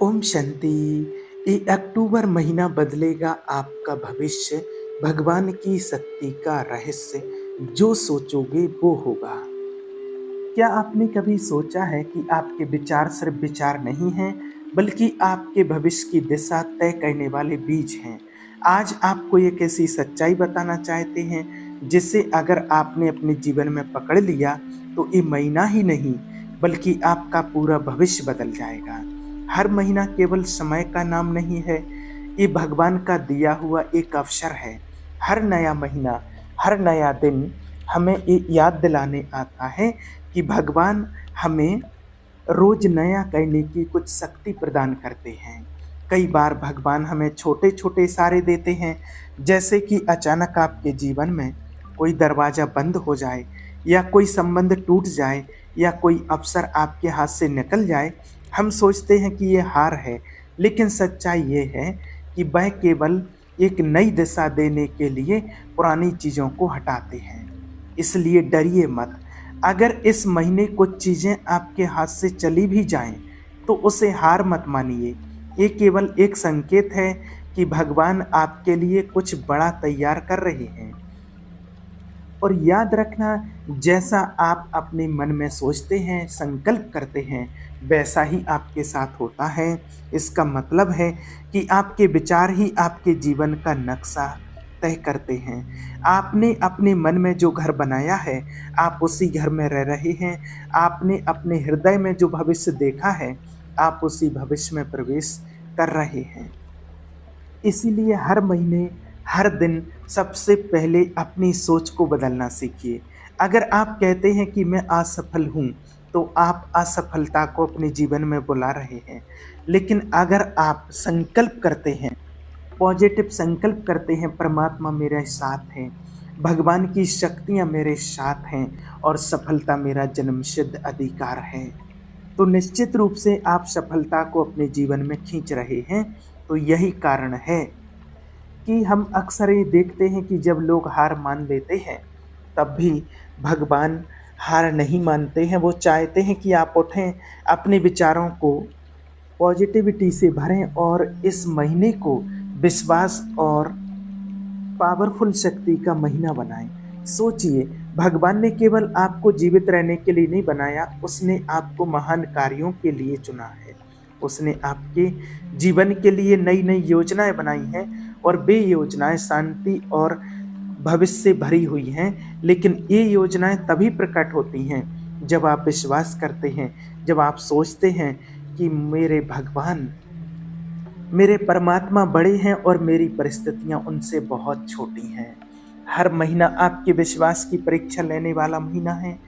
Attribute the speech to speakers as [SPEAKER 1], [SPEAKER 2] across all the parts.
[SPEAKER 1] ओम शांति। ये अक्टूबर महीना बदलेगा आपका भविष्य। भगवान की शक्ति का रहस्य, जो सोचोगे वो होगा। क्या आपने कभी सोचा है कि आपके विचार सिर्फ विचार नहीं हैं, बल्कि आपके भविष्य की दिशा तय करने वाले बीज हैं। आज आपको एक ऐसी सच्चाई बताना चाहते हैं जिसे अगर आपने अपने जीवन में पकड़ लिया तो ये महीना ही नहीं, बल्कि आपका पूरा भविष्य बदल जाएगा। हर महीना केवल समय का नाम नहीं है, ये भगवान का दिया हुआ एक अवसर है। हर नया महीना, हर नया दिन हमें ये याद दिलाने आता है कि भगवान हमें रोज नया करने की कुछ शक्ति प्रदान करते हैं। कई बार भगवान हमें छोटे छोटे इशारे देते हैं, जैसे कि अचानक आपके जीवन में कोई दरवाजा बंद हो जाए, या कोई संबंध टूट जाए, या कोई अवसर आपके हाथ से निकल जाए। हम सोचते हैं कि ये हार है, लेकिन सच्चाई ये है कि वह केवल एक नई दिशा देने के लिए पुरानी चीज़ों को हटाते हैं। इसलिए डरिए मत। अगर इस महीने कुछ चीज़ें आपके हाथ से चली भी जाएं, तो उसे हार मत मानिए। ये केवल एक संकेत है कि भगवान आपके लिए कुछ बड़ा तैयार कर रहे हैं। और याद रखना, जैसा आप अपने मन में सोचते हैं, संकल्प करते हैं, वैसा ही आपके साथ होता है। इसका मतलब है कि आपके विचार ही आपके जीवन का नक्शा तय करते हैं। आपने अपने मन में जो घर बनाया है, आप उसी घर में रह रहे हैं। आपने अपने हृदय में जो भविष्य देखा है, आप उसी भविष्य में प्रवेश कर रहे हैं। इसीलिए हर महीने, हर दिन सबसे पहले अपनी सोच को बदलना सीखिए। अगर आप कहते हैं कि मैं असफल हूँ, तो आप असफलता को अपने जीवन में बुला रहे हैं। लेकिन अगर आप संकल्प करते हैं, पॉजिटिव संकल्प करते हैं, परमात्मा मेरे साथ है, भगवान की शक्तियाँ मेरे साथ हैं और सफलता मेरा जन्मसिद्ध अधिकार है, तो निश्चित रूप से आप सफलता को अपने जीवन में खींच रहे हैं। तो यही कारण है कि हम अक्सर ये देखते हैं कि जब लोग हार मान लेते हैं, तब भी भगवान हार नहीं मानते हैं। वो चाहते हैं कि आप उठें, अपने विचारों को पॉजिटिविटी से भरें और इस महीने को विश्वास और पावरफुल शक्ति का महीना बनाएं। सोचिए, भगवान ने केवल आपको जीवित रहने के लिए नहीं बनाया, उसने आपको महान कार्यों के लिए चुना है। उसने आपके जीवन के लिए नई नई योजनाएं बनाई हैं, और वे योजनाएं शांति और भविष्य से भरी हुई हैं। लेकिन ये योजनाएं तभी प्रकट होती हैं जब आप विश्वास करते हैं, जब आप सोचते हैं कि मेरे भगवान, मेरे परमात्मा बड़े हैं और मेरी परिस्थितियां उनसे बहुत छोटी हैं। हर महीना आपके विश्वास की परीक्षा लेने वाला महीना है।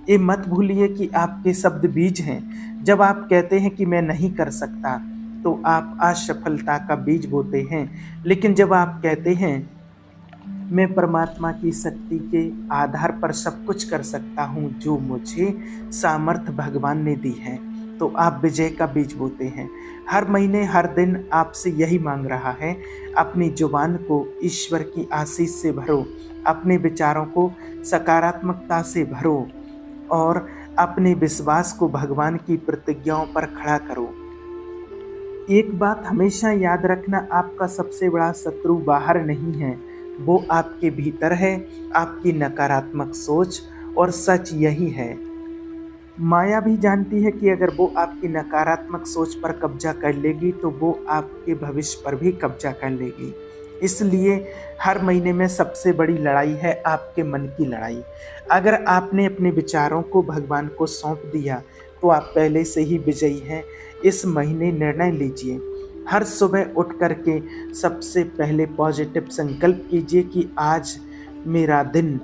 [SPEAKER 1] ये मत भूलिए कि आपके शब्द बीज हैं। जब आप कहते हैं कि मैं नहीं कर सकता, तो आप असफलता का बीज बोते हैं। लेकिन जब आप कहते हैं मैं परमात्मा की शक्ति के आधार पर सब कुछ कर सकता हूँ, जो मुझे सामर्थ्य भगवान ने दी है, तो आप विजय का बीज बोते हैं। हर महीने, हर दिन आपसे यही मांग रहा है, अपनी जुबान को ईश्वर की आशीष से भरो, अपने विचारों को सकारात्मकता से भरो, और अपने विश्वास को भगवान की प्रतिज्ञाओं पर खड़ा करो। एक बात हमेशा याद रखना, आपका सबसे बड़ा शत्रु बाहर नहीं है, वो आपके भीतर है। आपकी नकारात्मक सोच, और सच यही है, माया भी जानती है कि अगर वो आपकी नकारात्मक सोच पर कब्जा कर लेगी, तो वो आपके भविष्य पर भी कब्जा कर लेगी। इसलिए हर महीने में सबसे बड़ी लड़ाई है आपके मन की लड़ाई। अगर आपने अपने विचारों को भगवान को सौंप दिया, तो आप पहले से ही विजयी हैं। इस महीने निर्णय लीजिए, हर सुबह उठ करके सबसे पहले पॉजिटिव संकल्प कीजिए कि आज मेरा दिन,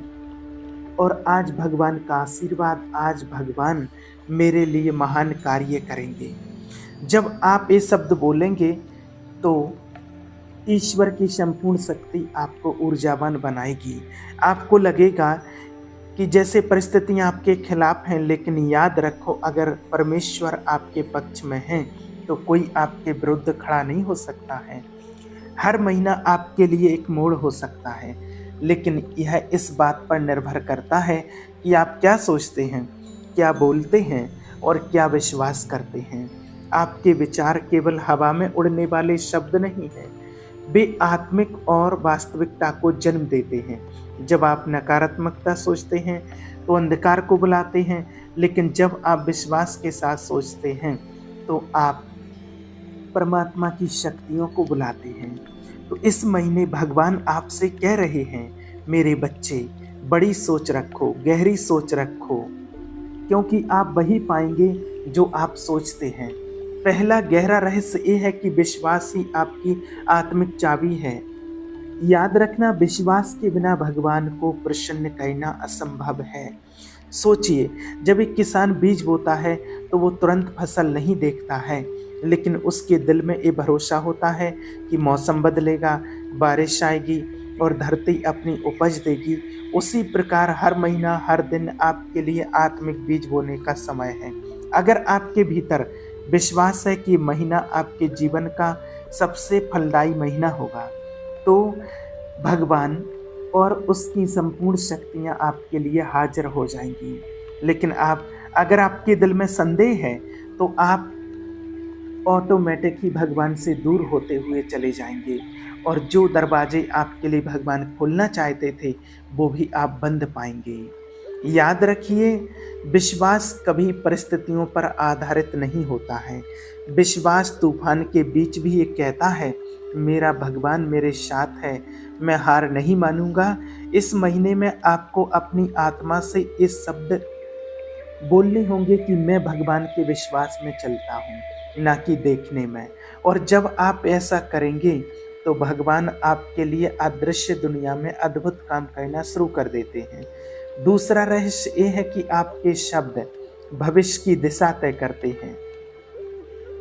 [SPEAKER 1] और आज भगवान का आशीर्वाद, आज भगवान मेरे लिए महान कार्य करेंगे। जब आप ये शब्द बोलेंगे, तो ईश्वर की संपूर्ण शक्ति आपको ऊर्जावान बनाएगी। आपको लगेगा कि जैसे परिस्थितियां आपके खिलाफ हैं, लेकिन याद रखो, अगर परमेश्वर आपके पक्ष में है, तो कोई आपके विरुद्ध खड़ा नहीं हो सकता है। हर महीना आपके लिए एक मोड़ हो सकता है, लेकिन यह इस बात पर निर्भर करता है कि आप क्या सोचते हैं, क्या बोलते हैं और क्या विश्वास करते हैं। आपके विचार केवल हवा में उड़ने वाले शब्द नहीं हैं, वे आत्मिक और वास्तविकता को जन्म देते हैं। जब आप नकारात्मकता सोचते हैं तो अंधकार को बुलाते हैं, लेकिन जब आप विश्वास के साथ सोचते हैं तो आप परमात्मा की शक्तियों को बुलाते हैं। तो इस महीने भगवान आपसे कह रहे हैं, मेरे बच्चे, बड़ी सोच रखो, गहरी सोच रखो, क्योंकि आप वही पाएंगे जो आप सोचते हैं। पहला गहरा रहस्य ये है कि विश्वास ही आपकी आत्मिक चाबी है। याद रखना, विश्वास के बिना भगवान को प्रसन्न करना असंभव है। सोचिए, जब एक किसान बीज बोता है तो वो तुरंत फसल नहीं देखता है, लेकिन उसके दिल में ये भरोसा होता है कि मौसम बदलेगा, बारिश आएगी और धरती अपनी उपज देगी। उसी प्रकार हर महीना, हर दिन आपके लिए आत्मिक बीज बोने का समय है। अगर आपके भीतर विश्वास है कि महीना आपके जीवन का सबसे फलदायी महीना होगा, तो भगवान और उसकी संपूर्ण शक्तियाँ आपके लिए हाजिर हो जाएंगी। लेकिन अगर आपके दिल में संदेह है तो आप ऑटोमेटिक ही भगवान से दूर होते हुए चले जाएंगे, और जो दरवाजे आपके लिए भगवान खोलना चाहते थे वो भी आप बंद पाएंगे। याद रखिए, विश्वास कभी परिस्थितियों पर आधारित नहीं होता है। विश्वास तूफान के बीच भी ये कहता है, मेरा भगवान मेरे साथ है, मैं हार नहीं मानूंगा। इस महीने में आपको अपनी आत्मा से ये शब्द बोलने होंगे कि मैं भगवान के विश्वास में चलता हूँ, ना कि देखने में। और जब आप ऐसा करेंगे तो भगवान आपके लिए अदृश्य दुनिया में अद्भुत काम करना शुरू कर देते हैं। दूसरा रहस्य ये है कि आपके शब्द भविष्य की दिशा तय करते हैं।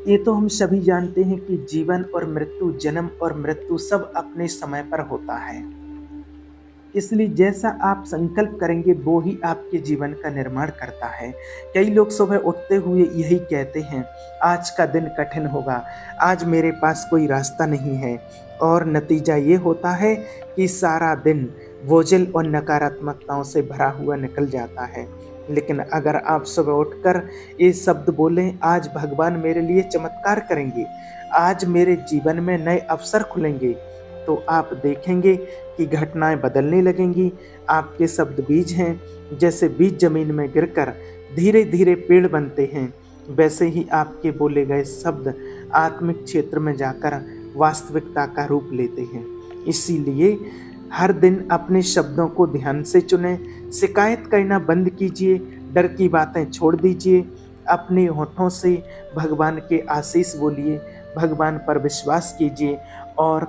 [SPEAKER 1] ये तो हम सभी जानते हैं कि जीवन और मृत्यु, जन्म और मृत्यु सब अपने समय पर होता है। इसलिए जैसा आप संकल्प करेंगे वो ही आपके जीवन का निर्माण करता है। कई लोग सुबह उठते हुए यही कहते हैं, आज का दिन कठिन होगा, आज मेरे पास कोई रास्ता नहीं है, और नतीजा ये होता है कि सारा दिन बोझिल और नकारात्मकताओं से भरा हुआ निकल जाता है। लेकिन अगर आप सुबह उठकर ये शब्द बोलें, आज भगवान मेरे लिए चमत्कार करेंगे, आज मेरे जीवन में नए अवसर खुलेंगे, तो आप देखेंगे कि घटनाएं बदलने लगेंगी। आपके शब्द बीज हैं, जैसे बीज जमीन में गिरकर धीरे धीरे पेड़ बनते हैं, वैसे ही आपके बोले गए शब्द आत्मिक क्षेत्र में जाकर वास्तविकता का रूप लेते हैं। इसीलिए हर दिन अपने शब्दों को ध्यान से चुनें, शिकायत करना बंद कीजिए, डर की बातें छोड़ दीजिए, अपने होठों से भगवान के आशीष बोलिए, भगवान पर विश्वास कीजिए और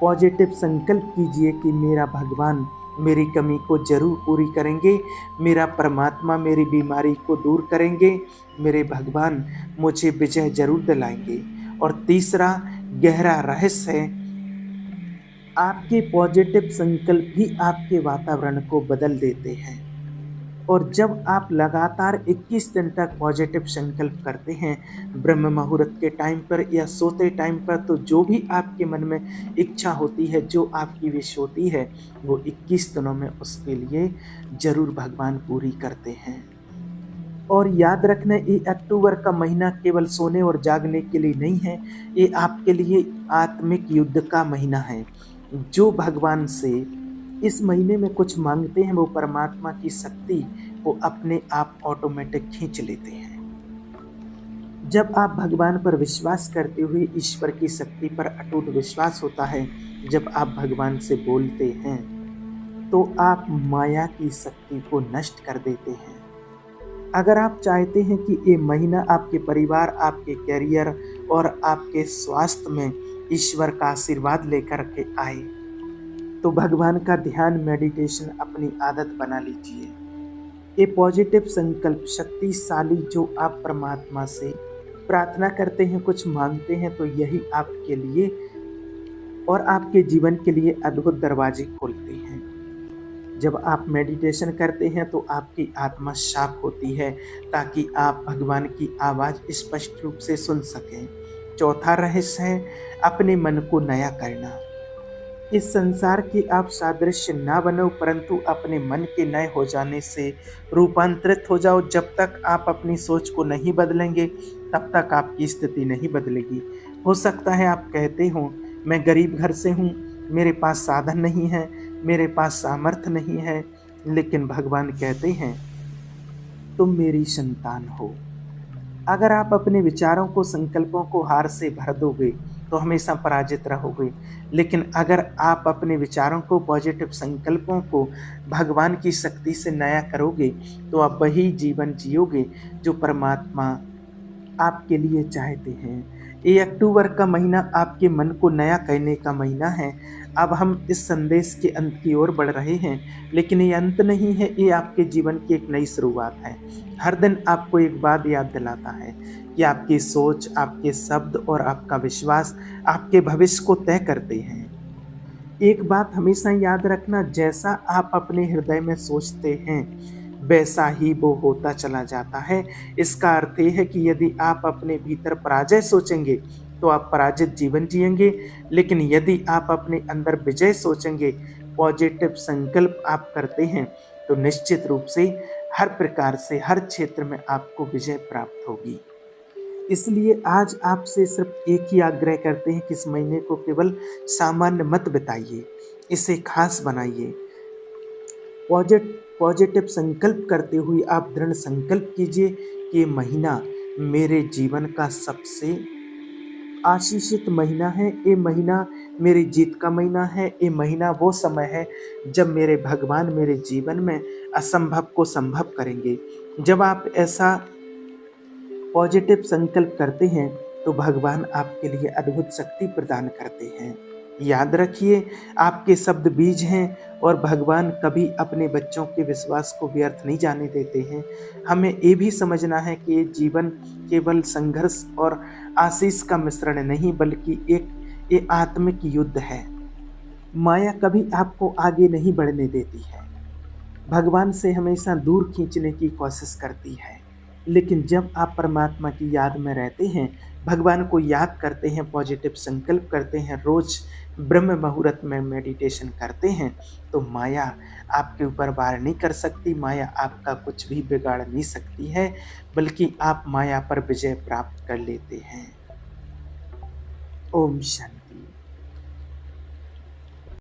[SPEAKER 1] पॉजिटिव संकल्प कीजिए कि मेरा भगवान मेरी कमी को जरूर पूरी करेंगे, मेरा परमात्मा मेरी बीमारी को दूर करेंगे, मेरे भगवान मुझे विजय जरूर दिलाएंगे। और तीसरा गहरा रहस्य है, आपके पॉजिटिव संकल्प ही आपके वातावरण को बदल देते हैं। और जब आप लगातार 21 दिन तक पॉजिटिव संकल्प करते हैं, ब्रह्म मुहूर्त के टाइम पर या सोते टाइम पर, तो जो भी आपके मन में इच्छा होती है, जो आपकी विश होती है, वो 21 दिनों में उसके लिए जरूर भगवान पूरी करते हैं। और याद रखना, ये अक्टूबर का महीना केवल सोने और जागने के लिए नहीं है, ये आपके लिए आत्मिक युद्ध का महीना है। जो भगवान से इस महीने में कुछ मांगते हैं, वो परमात्मा की शक्ति वो अपने आप ऑटोमेटिक खींच लेते हैं। जब आप भगवान पर विश्वास करते हुए ईश्वर की शक्ति पर अटूट विश्वास होता है, जब आप भगवान से बोलते हैं तो आप माया की शक्ति को नष्ट कर देते हैं। अगर आप चाहते हैं कि ये महीना आपके परिवार, आपके करियर और आपके स्वास्थ्य में ईश्वर का आशीर्वाद लेकर के आए, तो भगवान का ध्यान, मेडिटेशन अपनी आदत बना लीजिए। ये पॉजिटिव संकल्प शक्तिशाली, जो आप परमात्मा से प्रार्थना करते हैं, कुछ मांगते हैं, तो यही आपके लिए और आपके जीवन के लिए अद्भुत दरवाजे खोलते हैं। जब आप मेडिटेशन करते हैं तो आपकी आत्मा साफ होती है, ताकि आप भगवान की आवाज़ स्पष्ट रूप से सुन सकें। चौथा रहस्य है अपने मन को नया करना। इस संसार के आप सादृश्य ना बनो, परंतु अपने मन के नए हो जाने से रूपांतरित हो जाओ। जब तक आप अपनी सोच को नहीं बदलेंगे, तब तक आपकी स्थिति नहीं बदलेगी। हो सकता है आप कहते हो, मैं गरीब घर से हूँ, मेरे पास साधन नहीं है, मेरे पास सामर्थ्य नहीं है, लेकिन भगवान कहते हैं, तुम मेरी संतान हो। अगर आप अपने विचारों को, संकल्पों को हार से भर दोगे, तो हमेशा पराजित रहोगे। लेकिन अगर आप अपने विचारों को, पॉजिटिव संकल्पों को भगवान की शक्ति से नया करोगे, तो आप वही जीवन जियोगे जो परमात्मा आपके लिए चाहते हैं। ये अक्टूबर का महीना आपके मन को नया करने का महीना है। अब हम इस संदेश के अंत की ओर बढ़ रहे हैं, लेकिन ये अंत नहीं है, ये आपके जीवन की एक नई शुरुआत है। हर दिन आपको एक बात याद दिलाता है कि आपकी सोच, आपके शब्द और आपका विश्वास आपके भविष्य को तय करते हैं। एक बात हमेशा याद रखना, जैसा आप अपने हृदय में सोचते हैं, वैसा ही वो होता चला जाता है। इसका अर्थ ये है कि यदि आप अपने भीतर पराजय सोचेंगे, तो आप पराजित जीवन जिएंगे। लेकिन यदि आप अपने अंदर विजय सोचेंगे, पॉजिटिव संकल्प आप करते हैं, तो निश्चित रूप से हर प्रकार से, हर क्षेत्र में आपको विजय प्राप्त होगी। इसलिए आज आपसे सिर्फ एक ही आग्रह करते हैं कि इस महीने को केवल सामान्य मत बिताइए, इसे खास बनाइए। पॉजिटिव संकल्प करते हुए आप दृढ़ संकल्प कीजिए कि ये महीना मेरे जीवन का सबसे आशीषित महीना है। ये महीना मेरी जीत का महीना है। ये महीना वो समय है जब मेरे भगवान मेरे जीवन में असंभव को संभव करेंगे। जब आप ऐसा पॉजिटिव संकल्प करते हैं, तो भगवान आपके लिए अद्भुत शक्ति प्रदान करते हैं। याद रखिए, आपके शब्द बीज हैं और भगवान कभी अपने बच्चों के विश्वास को व्यर्थ नहीं जाने देते हैं। हमें ये भी समझना है कि ये जीवन केवल संघर्ष और आशीष का मिश्रण नहीं, बल्कि एक आत्मिक युद्ध है। माया कभी आपको आगे नहीं बढ़ने देती है, भगवान से हमेशा दूर खींचने की कोशिश करती है। लेकिन जब आप परमात्मा की याद में रहते हैं, भगवान को याद करते हैं, पॉजिटिव संकल्प करते हैं, रोज ब्रह्म मुहूर्त में मेडिटेशन करते हैं, तो माया आपके ऊपर वार नहीं कर सकती, माया आपका कुछ भी बिगाड़ नहीं सकती है, बल्कि आप माया पर विजय प्राप्त कर लेते हैं। ओम शांति।